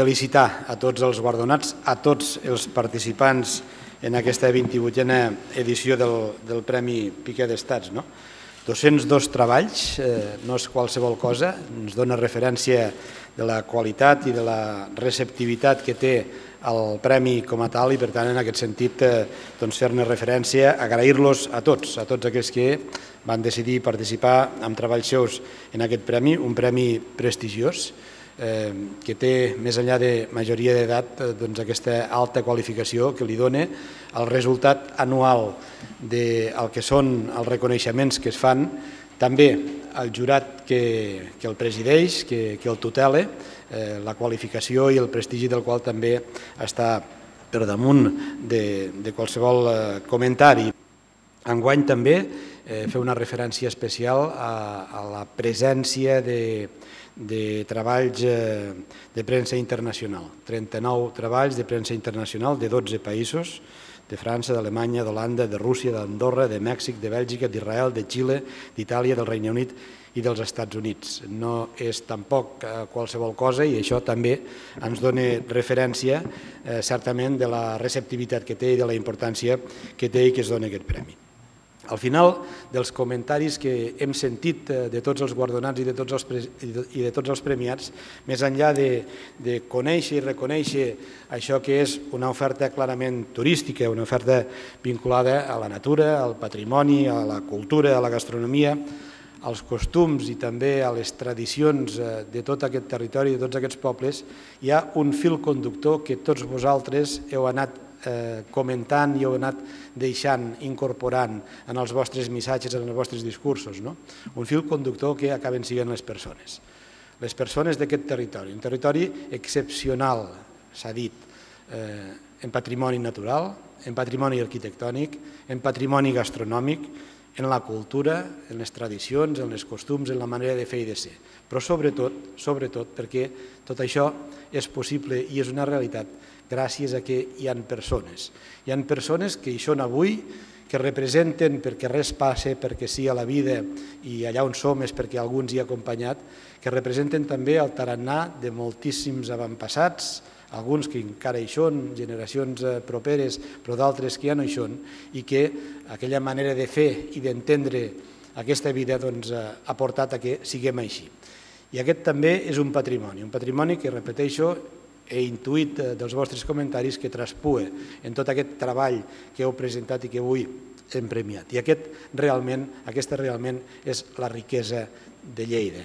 felicitar a tots els guardonats, a tots els participants en aquesta 28a edició del Premi Piquer d'Estats. 202 treballs, no és qualsevol cosa, ens dona referència de la qualitat i de la receptivitat que té el premi com a tal i, per tant, en aquest sentit, fer-ne referència, agrair-los a tots aquells que van decidir participar amb treballs seus en aquest premi, un premi prestigiós que té, més enllà de majoria d'edat, aquesta alta qualificació que li dona el resultat anual del que són els reconeixements que es fan, també el jurat que el presideix, que el tutela, la qualificació i el prestigi del qual també està per damunt de qualsevol comentari. Enguany també fer una referència especial a la presència de treballs de premsa internacional. 39 treballs de premsa internacional de 12 països, de França, d'Alemanya, d'Holanda, de Rússia, d'Andorra, de Mèxic, de Bèlgica, d'Israel, de Xile, d'Itàlia, del Regne Unit i dels Estats Units. No és tampoc qualsevol cosa i això també ens dona referència certament de la receptivitat que té i de la importància que té i que es dona aquest premi. Al final dels comentaris que hem sentit de tots els guardonats i de tots els premiats, més enllà de conèixer i reconèixer això que és una oferta clarament turística, una oferta vinculada a la natura, al patrimoni, a la cultura, a la gastronomia, als costums i també a les tradicions de tot aquest territori, de tots aquests pobles, hi ha un fil conductor que tots vosaltres heu anat comentant i heu anat deixant, incorporant en els vostres missatges, en els vostres discursos. Un fil conductor que acaben sent les persones. Les persones d'aquest territori, un territori excepcional, s'ha dit, en patrimoni natural, en patrimoni arquitectònic, en patrimoni gastronòmic, en la cultura, en les tradicions, en els costums, en la manera de fer i de ser. Però sobretot perquè tot això és possible i és una realitat gràcies a que hi ha persones. Hi ha persones que hi són avui, que representen perquè res passa, perquè sí a la vida i allà on som és perquè algú ens hi ha acompanyat, que representen també el tarannà de moltíssims avantpassats, alguns que encara hi són, generacions properes, però d'altres que ja no hi són, i que aquella manera de fer i d'entendre aquesta vida ha portat a que siguem així. I aquest també és un patrimoni que, repeteixo, he intuït dels vostres comentaris que traspua en tot aquest treball que heu presentat i que avui hem premiat. I aquesta realment és la riquesa de Lleida.